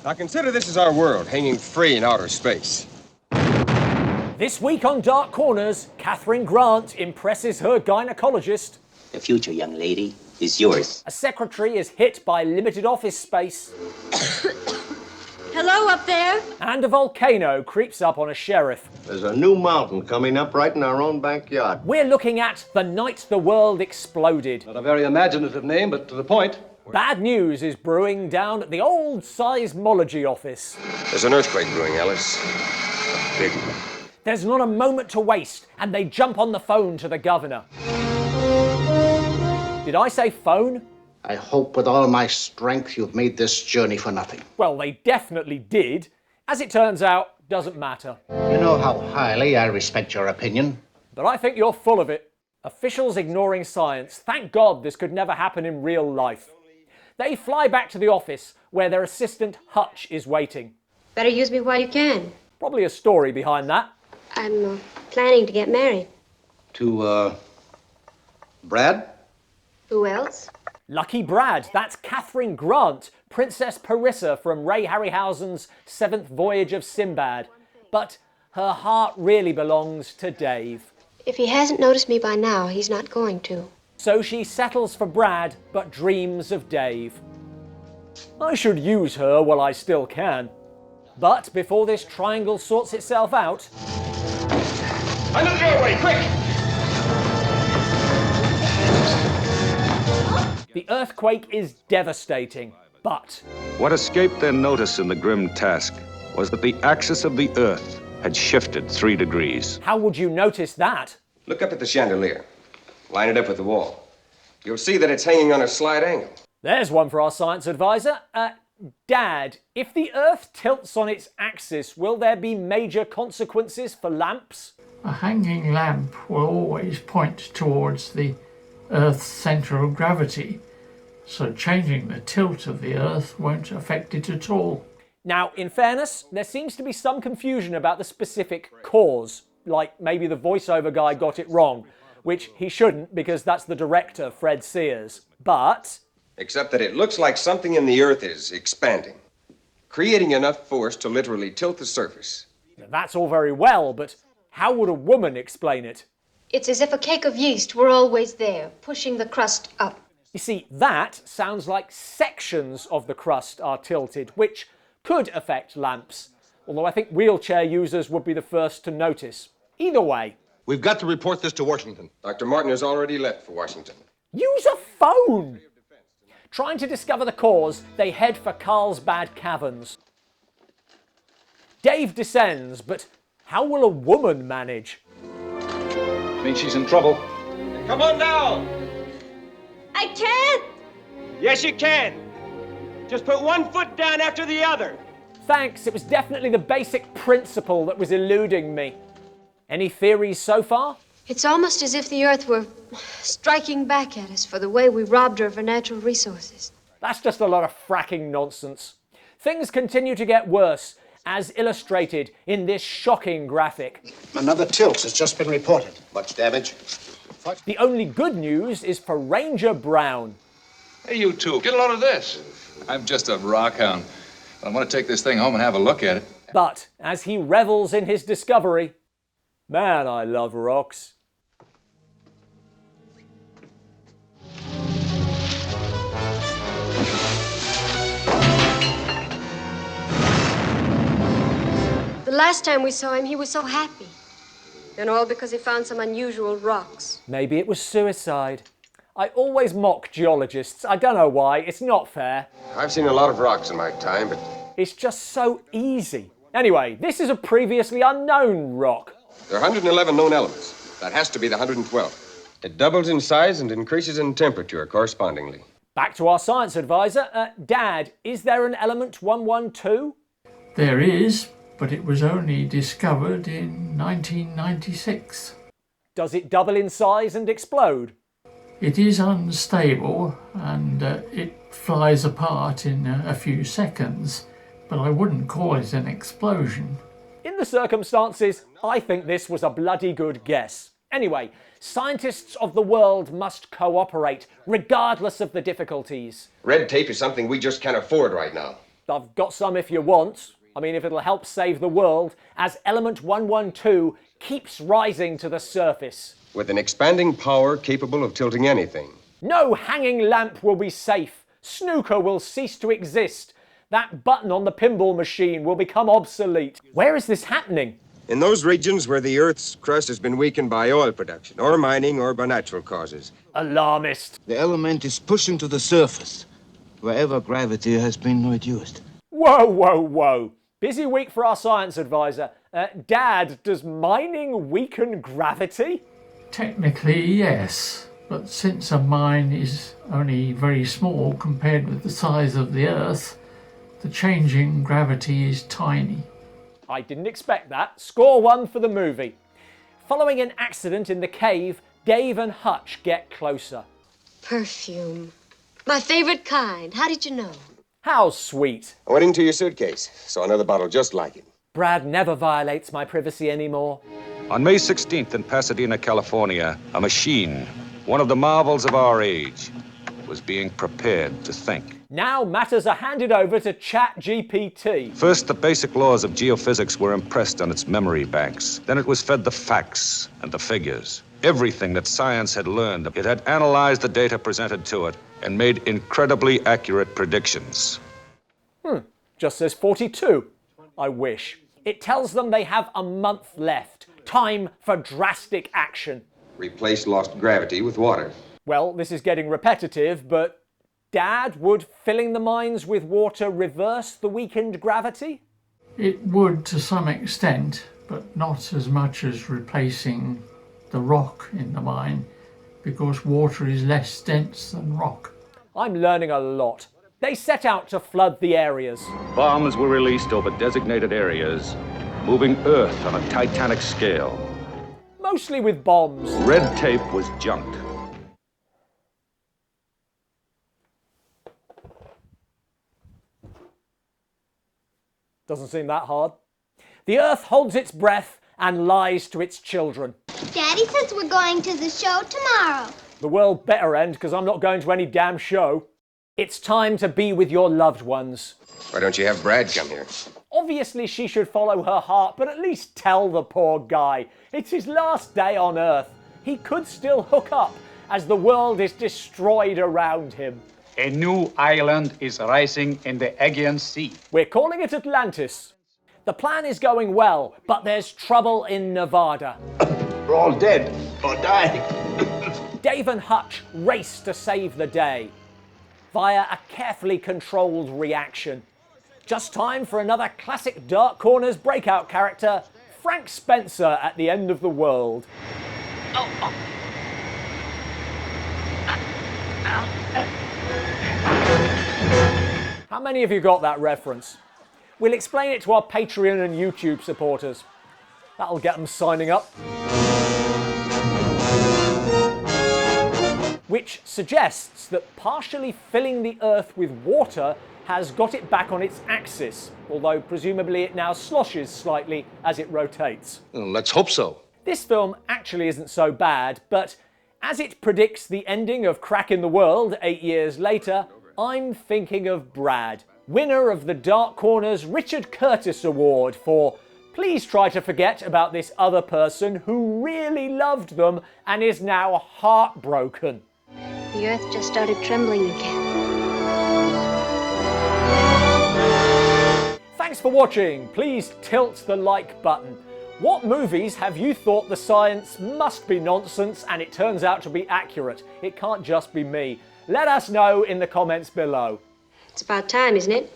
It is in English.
Now consider this is our world, hanging free in outer space. This week on Dark Corners, Catherine Grant impresses her gynecologist. The future, young lady, is yours. A secretary is hit by limited office space. Hello up there. And a volcano creeps up on a sheriff. There's a new mountain coming up right in our own backyard. We're looking at The Night the World Exploded. Not a very imaginative name, but to the point. Bad news is brewing down at the old seismology office. There's an earthquake brewing, Alice. A big one. There's not a moment to waste, and they jump on the phone to the governor. Did I say phone? I hope with all my strength you've made this journey for nothing. Well, they definitely did. As it turns out, doesn't matter. You know how highly I respect your opinion. But I think you're full of it. Officials ignoring science. Thank God this could never happen in real life. They fly back to the office, where their assistant Hutch is waiting. Better use me while you can. Probably a story behind that. I'm planning to get married. To, Brad? Who else? Lucky Brad, that's Catherine Grant, Princess Parissa from Ray Harryhausen's Seventh Voyage of Sinbad. But her heart really belongs to Dave. If he hasn't noticed me by now, he's not going to. So she settles for Brad, but dreams of Dave. I should use her while I still can. But before this triangle sorts itself out... Under the doorway, quick! The earthquake is devastating, but... What escaped their notice in the grim task was that the axis of the Earth had shifted 3 degrees. How would you notice that? Look up at the chandelier. Line it up with the wall. You'll see that it's hanging on a slight angle. There's one for our science advisor. Dad, if the Earth tilts on its axis, will there be major consequences for lamps? A hanging lamp will always point towards the Earth's centre of gravity, so changing the tilt of the Earth won't affect it at all. Now, in fairness, there seems to be some confusion about the specific cause, like maybe the voiceover guy got it wrong, which he shouldn't because that's the director, Fred Sears. But... Except that it looks like something in the Earth is expanding, creating enough force to literally tilt the surface. That's all very well, but how would a woman explain it? It's as if a cake of yeast were always there, pushing the crust up. You see, that sounds like sections of the crust are tilted, which could affect lamps, although I think wheelchair users would be the first to notice. Either way. We've got to report this to Washington. Dr. Martin has already left for Washington. Use a phone! Trying to discover the cause, they head for Carlsbad Caverns. Dave descends, but how will a woman manage? Means she's in trouble. Come on now! I can't! Yes, you can. Just put one foot down after the other. Thanks, it was definitely the basic principle that was eluding me. Any theories so far? It's almost as if the Earth were striking back at us for the way we robbed her of her natural resources. That's just a lot of fracking nonsense. Things continue to get worse, as illustrated in this shocking graphic. Another tilt has just been reported. Much damage? The only good news is for Ranger Brown. Hey, you two, get a load of this. I'm just a rockhound. I want to take this thing home and have a look at it. But as he revels in his discovery, man, I love rocks. The last time we saw him, he was so happy. And all because he found some unusual rocks. Maybe it was suicide. I always mock geologists. I don't know why. It's not fair. I've seen a lot of rocks in my time, but... It's just so easy. Anyway, this is a previously unknown rock. There are 111 known elements. That has to be the 112th. It doubles in size and increases in temperature correspondingly. Back to our science advisor. Dad, is there an element 112? There is, but it was only discovered in 1996. Does it double in size and explode? It is unstable and it flies apart in a few seconds, but I wouldn't call it an explosion. In the circumstances, I think this was a bloody good guess. Anyway, scientists of the world must cooperate, regardless of the difficulties. Red tape is something we just can't afford right now. I've got some if you want. I mean, if it'll help save the world, as element 112 keeps rising to the surface. With an expanding power capable of tilting anything. No hanging lamp will be safe. Snooker will cease to exist. That button on the pinball machine will become obsolete. Where is this happening? In those regions where the Earth's crust has been weakened by oil production, or mining, or by natural causes. Alarmist. The element is pushing to the surface, wherever gravity has been reduced. Whoa, whoa, whoa. Busy week for our science advisor. Dad, does mining weaken gravity? Technically, yes. But since a mine is only very small compared with the size of the Earth, the change in gravity is tiny. I didn't expect that. Score 1 for the movie. Following an accident in the cave, Dave and Hutch get closer. Perfume. My favorite kind. How did you know? How sweet. I went into your suitcase, saw another bottle just like it. Brad never violates my privacy anymore. On May 16th in Pasadena, California, a machine, one of the marvels of our age, was being prepared to think. Now matters are handed over to ChatGPT. First, the basic laws of geophysics were impressed on its memory banks. Then it was fed the facts and the figures. Everything that science had learned, it had analyzed the data presented to it and made incredibly accurate predictions. Just says 42. I wish. It tells them they have a month left. Time for drastic action. Replace lost gravity with water. Well, this is getting repetitive, but Dad, would filling the mines with water reverse the weakened gravity? It would to some extent, but not as much as replacing the rock in the mine, because water is less dense than rock. I'm learning a lot. They set out to flood the areas. Bombs were released over designated areas, moving Earth on a titanic scale. Mostly with bombs. Red tape was junked. Doesn't seem that hard. The Earth holds its breath and lies to its children. Daddy says we're going to the show tomorrow. The world better end, because I'm not going to any damn show. It's time to be with your loved ones. Why don't you have Brad come here? Obviously she should follow her heart, but at least tell the poor guy. It's his last day on Earth. He could still hook up as the world is destroyed around him. A new island is rising in the Aegean Sea. We're calling it Atlantis. The plan is going well, but there's trouble in Nevada. We're all dead or dying. Dave and Hutch race to save the day via a carefully controlled reaction. Just time for another classic Dark Corners breakout character, Frank Spencer at the end of the world. How many of you got that reference? We'll explain it to our Patreon and YouTube supporters. That'll get them signing up. Which suggests that partially filling the Earth with water has got it back on its axis, although presumably it now sloshes slightly as it rotates. Let's hope so. This film actually isn't so bad, but as it predicts the ending of Crack in the World 8 years later, I'm thinking of Brad, winner of the Dark Corners Richard Curtis Award for please try to forget about this other person who really loved them and is now heartbroken. The Earth just started trembling again. Thanks for watching. Please tilt the like button. What movies have you thought the science must be nonsense and it turns out to be accurate? It can't just be me. Let us know in the comments below. It's about time, isn't it?